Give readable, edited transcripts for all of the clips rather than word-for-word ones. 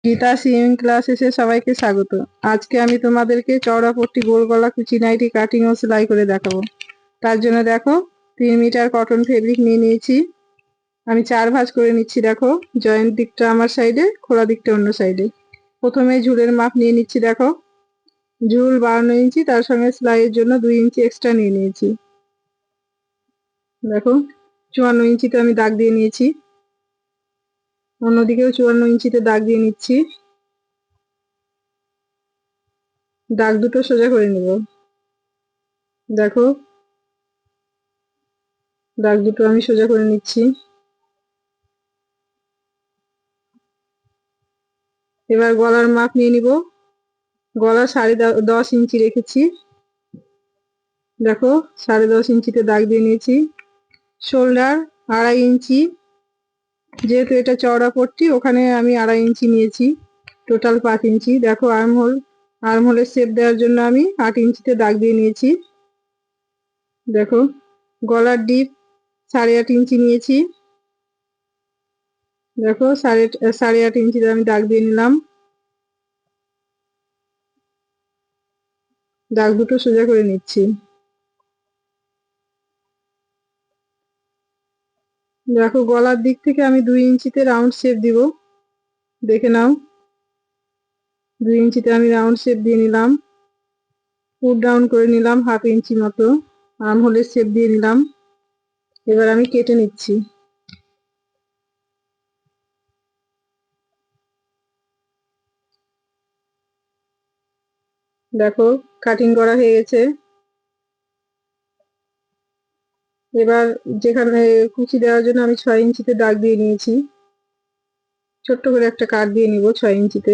Gita swimming ক্লাসেসে সবাইকে স্বাগত। আজকে আমি তোমাদেরকে চওড়া পট্টি গোল গলা কুচি নাইটি কাটিং ও সেলাই করে দেখাবো। তার জন্য দেখো 3 মিটার কটন ফেব্রিক নিয়ে নিয়েছি। আমি 4 ভাঁজ করে নিচ্ছি। দেখো জয়েন্ট দিকটা আমার সাইডে, খোলা দিকটা অন্য সাইডে। প্রথমে ঝুলের মাপ নিয়ে নিচ্ছি। দেখো ঝুল 52 ইঞ্চি, তার সঙ্গে সেলাইয়ের জন্য 2 ইঞ্চি এক্সট্রা নিয়ে নিয়েছি। দেখো 54 ইঞ্চিতে আমি দাগ দিয়ে নিয়েছি। অন্যদিকেও 54 ইঞ্চিতে দাগ দিয়ে নিচ্ছি। দাগ দুটো সোজা করে নেব। দেখো দাগ দুটো আমি সোজা করে নিচ্ছি। এবার গলার মাপ নিয়ে নিব। গলা 10.5 ইঞ্চি রেখেছি। দেখো 10.5 ইঞ্চিতে দাগ দিয়ে নিয়েছি। শোল্ডার 2.5 ইঞ্চি, যেহেতু এটা চওড়া পট্টি ওখানে আমি 2.5 ইঞ্চি নিয়েছি, টোটাল 5 ইঞ্চি। দেখো আর্মহোলের শেপ দেওয়ার জন্য আমি 8 ইঞ্চিতে দাগ দিয়ে নিয়েছি। দেখো গলার ডিপ 8.5 ইঞ্চি নিয়েছি। দেখো 8.5 ইঞ্চিতে আমি দাগ দিয়ে নিলাম। দাগ দুটো সোজা করে নিচ্ছি। দেখো গলার দিক থেকে আমি 2 ইঞ্চিতে রাউন্ড শেপ দিব, দেখে নাও। 2 ইঞ্চিতে আমি রাউন্ড শেপ দিয়ে নিলাম। পুট ডাউন করে নিলাম 1/2 ইঞ্চি মতো। আর্মহোলের শেপ দিয়ে নিলাম। এবার আমি কেটে নিচ্ছি। দেখো কাটিং করা হয়ে গেছে। এবার যেখানে কুচি দেওয়ার জন্য আমি 6 ইঞ্চিতে দাগ দিয়ে নিয়েছি, ছোট্ট করে একটা কাট দিয়ে নিব 6 ইঞ্চিতে।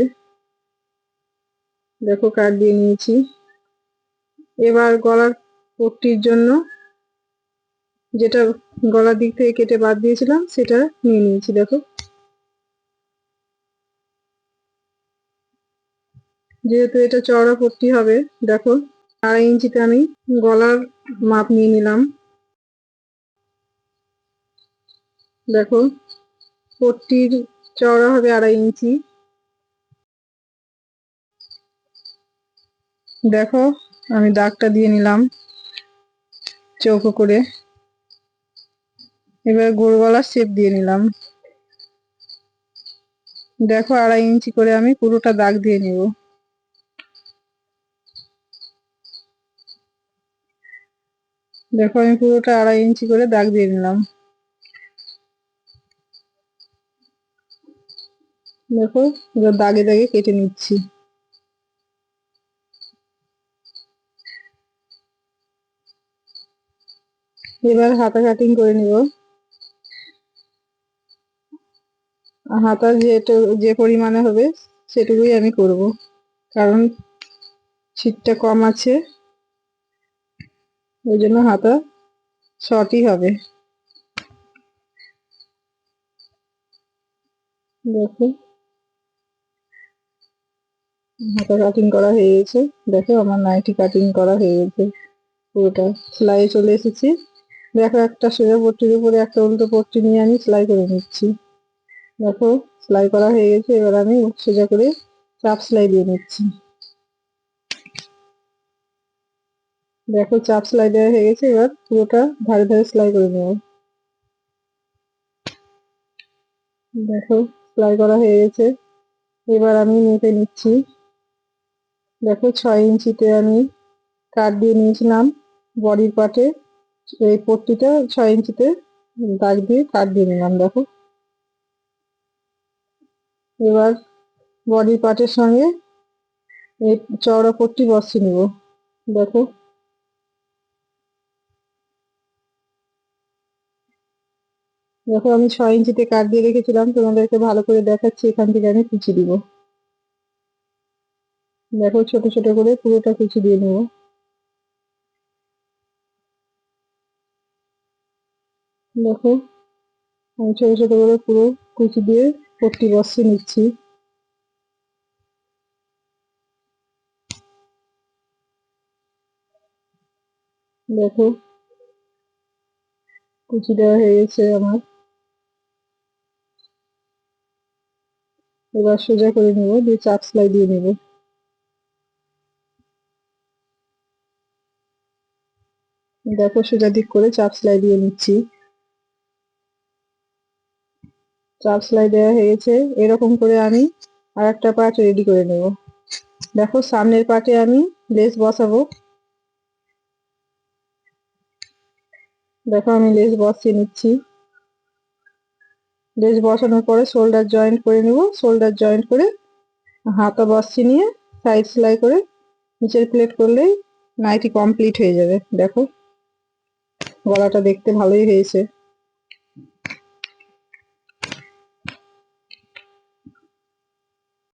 দেখো কাট দিয়ে নিয়েছি। এবার গলার পট্টির জন্য যেটা গলার দিক থেকে কেটে বাদ দিয়েছিলাম সেটা নিয়ে নিয়েছি। দেখো যেহেতু এটা চওড়া পট্টি হবে, দেখো 2.5 ইঞ্চিতে আমি গলার মাপ নিয়ে নিলাম। দেখো পট্টির চওড়া হবে 2.5 ইঞ্চি। দেখো আমি দাগটা দিয়ে নিলাম চৌকো করে। এবার গোল গলার শেপ দিয়ে নিলাম। দেখো 2.5 ইঞ্চি করে আমি পুরোটা দাগ দিয়ে নিব। দেখো আমি পুরোটা 2.5 ইঞ্চি করে দাগ দিয়ে নিলাম। দেখো এবার দাগে দাগে কেটে নিচ্ছি। এবার হাতা কাটিং করে নিব। হাতা যে পরিমাণে হবে সেটুকুই আমি করব, কারণ ছিটটা কম আছে, ওই জন্য হাতা শর্টই হবে। দেখো হাতা কাটিং করা হয়ে গেছে। দেখো আমার নাইটি কাটিং করা হয়ে গেছে পুরোটা। সেলাই চলে এসেছি। দেখো একটা সোজা পট্টির উপরে একটা উল্টো পট্টি নিয়ে আমি সেলাই করে নিচ্ছি। দেখো সেলাই করা হয়ে গেছে। এবার আমি সোজা করে চাপ সেলাই দিয়ে নিচ্ছি। দেখো চাপ সেলাই দেওয়া হয়ে গেছে। এবার পুরোটা ধারে ধারে সেলাই করে নেব। দেখো সেলাই করা হয়ে গেছে। এবার আমি মেপে নিচ্ছি। দেখো 6 ইঞ্চিতে আমি কাট দিয়ে নিয়েছিলাম বডির পার্টে। এই পট্টিটা 6 ইঞ্চিতে দাগ দিয়ে কাট দিয়ে নিলাম। দেখো এবার বডি পার্টের সঙ্গে এই চওড়া পট্টি বসিয়ে নিব। দেখো দেখো আমি 6 ইঞ্চিতে কাট দিয়ে রেখেছিলাম, তোমাদেরকে ভালো করে দেখাচ্ছি। এখান থেকে আমি কুচি দিব। দেখো ছোট ছোট করে পুরোটা কুচি দিয়ে নেব। দেখো আমি ছোট ছোট করে পুরো কুচি দিয়ে পট্টি বসিয়ে নিচ্ছি। দেখো কুচি দেওয়া হয়ে গেছে আমার। এবার সোজা করে নেব, দিয়ে চাপ সেলাই দিয়ে নেব। দেখো সোজা দিক করে চাপ সেলাই দিয়ে নিচ্ছি। চাপ সেলাই দেওয়া হয়ে গেছে। এরকম করে আমি আর একটা পার্ট রেডি করে নেব। দেখো সামনের পার্টে আমি লেস বসাবো। দেখো আমি লেস বসিয়ে নিচ্ছি। লেস বসানোর পরে শোল্ডার জয়েন্ট করে নেব। শোল্ডার জয়েন্ট করে হাতা বসিয়ে নিয়ে সাইড সেলাই করে নিচের প্লেট করলেই নাইটি কমপ্লিট হয়ে যাবে। দেখো গলাটা দেখতে ভালোই হয়েছে।